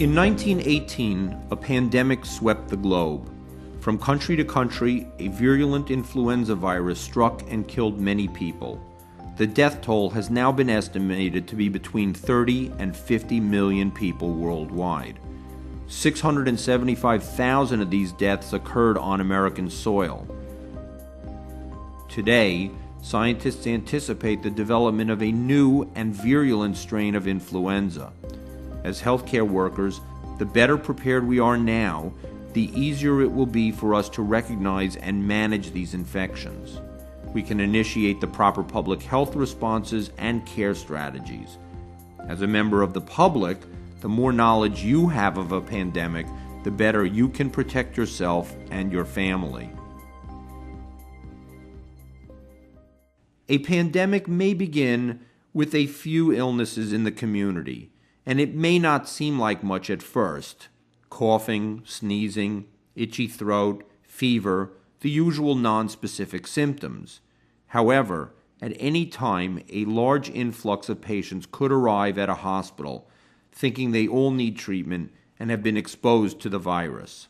In 1918, a pandemic swept the globe. From country to country, a virulent influenza virus struck and killed many people. The death toll has now been estimated to be between 30 and 50 million people worldwide. 675,000 of these deaths occurred on American soil. Today, scientists anticipate the development of a new and virulent strain of influenza. As healthcare workers, the better prepared we are now, the easier it will be for us to recognize and manage these infections. We can initiate the proper public health responses and care strategies. As a member of the public, the more knowledge you have of a pandemic, the better you can protect yourself and your family. A pandemic may begin with a few illnesses in the community, and it may not seem like much at first. Coughing, sneezing, itchy throat, fever, the usual nonspecific symptoms. However, at any time, a large influx of patients could arrive at a hospital thinking they all need treatment and have been exposed to the virus.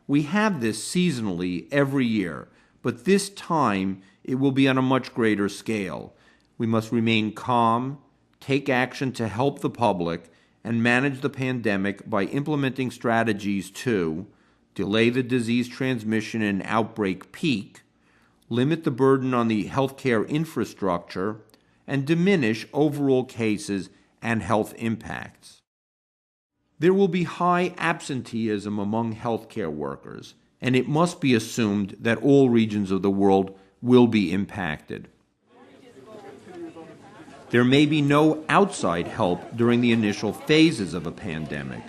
We have this seasonally every year, but this time it will be on a much greater scale. We must remain calm, take action to help the public, and manage the pandemic by implementing strategies to delay the disease transmission and outbreak peak, limit the burden on the healthcare infrastructure, and diminish overall cases and health impacts. There will be high absenteeism among healthcare workers, and it must be assumed that all regions of the world will be impacted. There may be no outside help during the initial phases of a pandemic.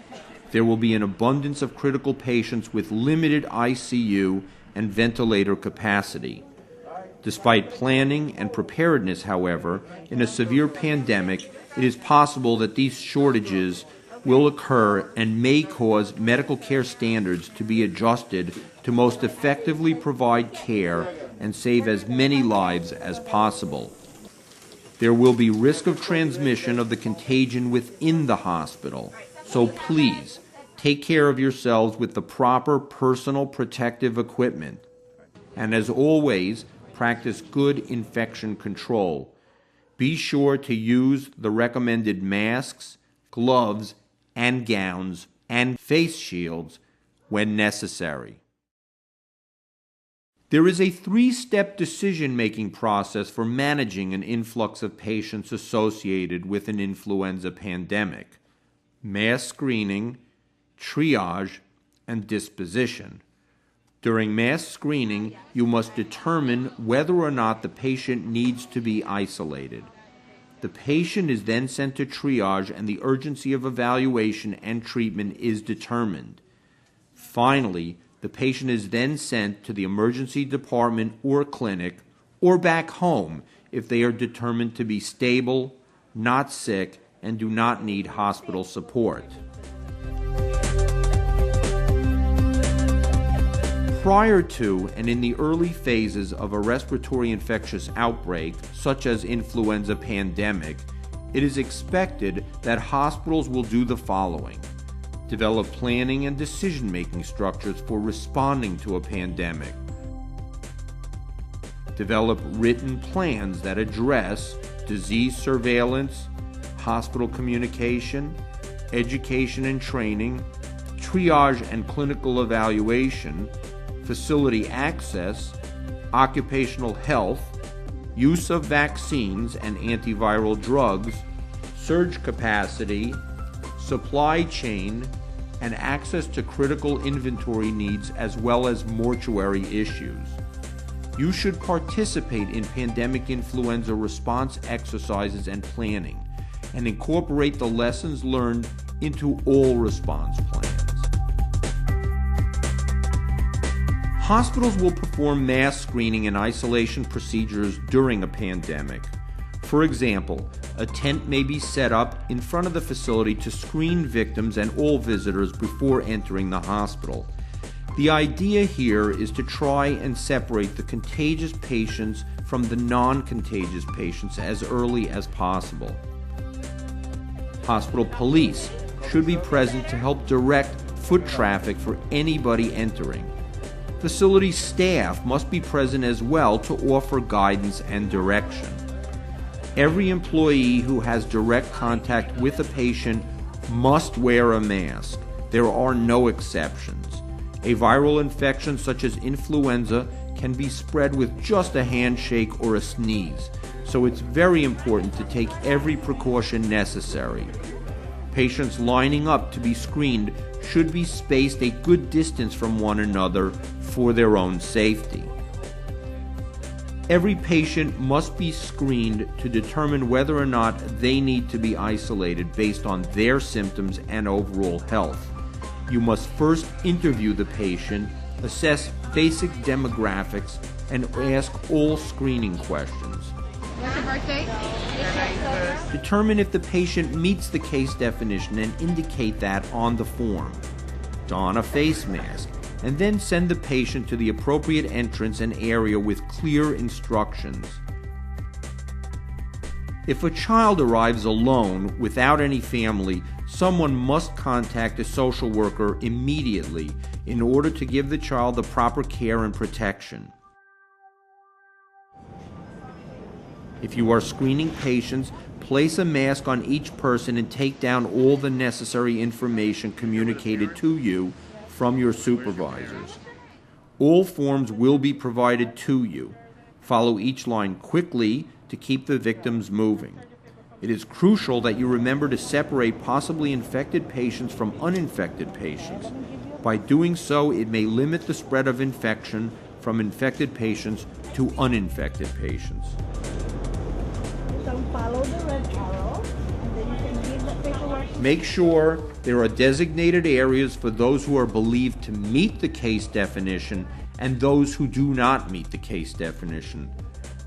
There will be an abundance of critical patients with limited ICU and ventilator capacity. Despite planning and preparedness, however, in a severe pandemic, it is possible that these shortages will occur and may cause medical care standards to be adjusted to most effectively provide care and save as many lives as possible. There will be risk of transmission of the contagion within the hospital, so please take care of yourselves with the proper personal protective equipment. And as always, practice good infection control. Be sure to use the recommended masks, gloves, and gowns and face shields when necessary. There is a three-step decision-making process for managing an influx of patients associated with an influenza pandemic: mass screening, triage, and disposition. During mass screening, you must determine whether or not the patient needs to be isolated. The patient is then sent to triage, and the urgency of evaluation and treatment is determined. Finally, the patient is then sent to the emergency department or clinic, or back home if they are determined to be stable, not sick, and do not need hospital support. Prior to and in the early phases of a respiratory infectious outbreak, such as influenza pandemic, it is expected that hospitals will do the following: develop planning and decision-making structures for responding to a pandemic, develop written plans that address disease surveillance, hospital communication, education and training, triage and clinical evaluation, facility access, occupational health, use of vaccines and antiviral drugs, surge capacity, supply chain, and access to critical inventory needs, as well as mortuary issues. You should participate in pandemic influenza response exercises and planning, and incorporate the lessons learned into all response plans. Hospitals will perform mass screening and isolation procedures during a pandemic. For example, a tent may be set up in front of the facility to screen victims and all visitors before entering the hospital. The idea here is to try and separate the contagious patients from the non-contagious patients as early as possible. Hospital police should be present to help direct foot traffic for anybody entering. Facility staff must be present as well to offer guidance and direction. Every employee who has direct contact with a patient must wear a mask. There are no exceptions. A viral infection such as influenza can be spread with just a handshake or a sneeze, so it's very important to take every precaution necessary. Patients lining up to be screened should be spaced a good distance from one another for their own safety. Every patient must be screened to determine whether or not they need to be isolated based on their symptoms and overall health. You must first interview the patient, assess basic demographics, and ask all screening questions. What's your birthday? Determine if the patient meets the case definition and indicate that on the form. Don a face mask, and then send the patient to the appropriate entrance and area with clear instructions. If a child arrives alone without any family, someone must contact a social worker immediately in order to give the child the proper care and protection. If you are screening patients, place a mask on each person and take down all the necessary information communicated to you from your supervisors. All forms will be provided to you. Follow each line quickly to keep the victims moving. It is crucial that you remember to separate possibly infected patients from uninfected patients. By doing so, it may limit the spread of infection from infected patients to uninfected patients. So follow the red arrow, and then you can give the paperwork. Make sure there are designated areas for those who are believed to meet the case definition and those who do not meet the case definition.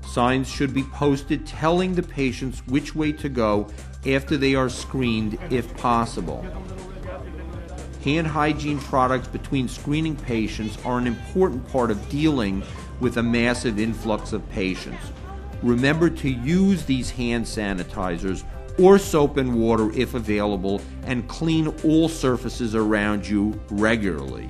Signs should be posted telling the patients which way to go after they are screened if possible. Hand hygiene products between screening patients are an important part of dealing with a massive influx of patients. Remember to use these hand sanitizers or soap and water if available, and clean all surfaces around you regularly.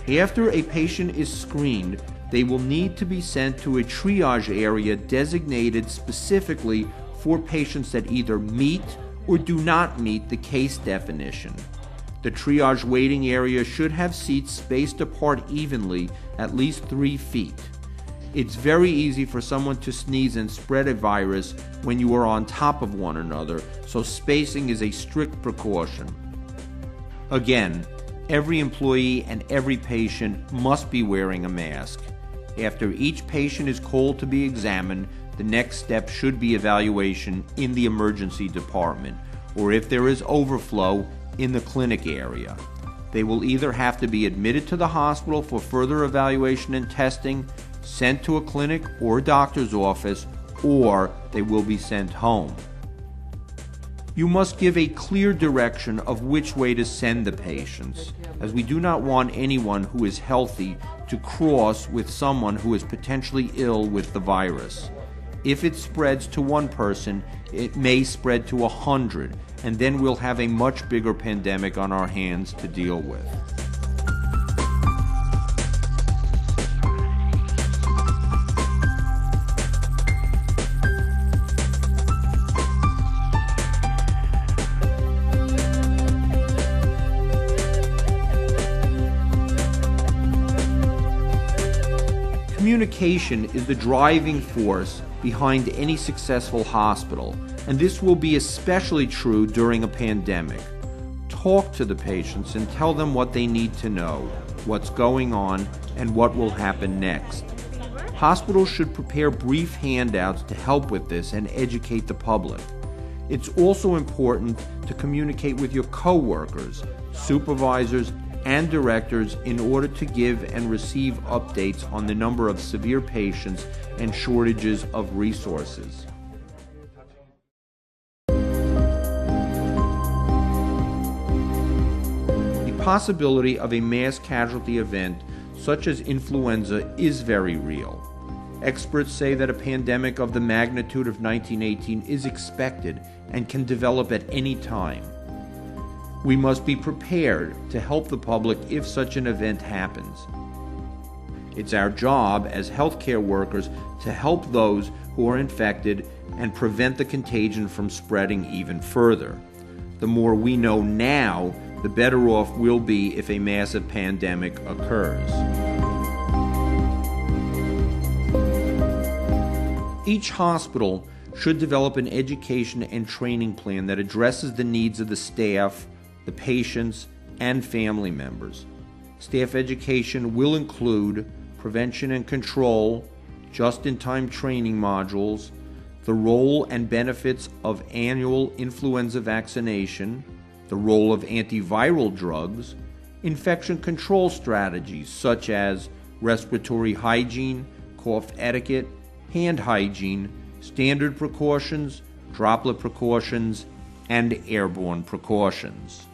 After a patient is screened, they will need to be sent to a triage area designated specifically for patients that either meet or do not meet the case definition. The triage waiting area should have seats spaced apart evenly, at least 3 feet. It's very easy for someone to sneeze and spread a virus when you are on top of one another, so spacing is a strict precaution. Again, every employee and every patient must be wearing a mask. After each patient is called to be examined, the next step should be evaluation in the emergency department, or if there is overflow, in the clinic area. They will either have to be admitted to the hospital for further evaluation and testing, sent to a clinic or doctor's office, or they will be sent home. You must give a clear direction of which way to send the patients, as we do not want anyone who is healthy to cross with someone who is potentially ill with the virus. If it spreads to one person, it may spread to 100, and then we'll have a much bigger pandemic on our hands to deal with. Communication is the driving force behind any successful hospital, and this will be especially true during a pandemic. Talk to the patients and tell them what they need to know, what's going on, and what will happen next. Hospitals should prepare brief handouts to help with this and educate the public. It's also important to communicate with your coworkers, supervisors, and directors in order to give and receive updates on the number of severe patients and shortages of resources. The possibility of a mass casualty event such as influenza is very real. Experts say that a pandemic of the magnitude of 1918 is expected and can develop at any time. We must be prepared to help the public if such an event happens. It's our job as healthcare workers to help those who are infected and prevent the contagion from spreading even further. The more we know now, the better off we'll be if a massive pandemic occurs. Each hospital should develop an education and training plan that addresses the needs of the staff, the patients, and family members. Staff education will include prevention and control, just-in-time training modules, the role and benefits of annual influenza vaccination, the role of antiviral drugs, infection control strategies such as respiratory hygiene, cough etiquette, hand hygiene, standard precautions, droplet precautions, and airborne precautions.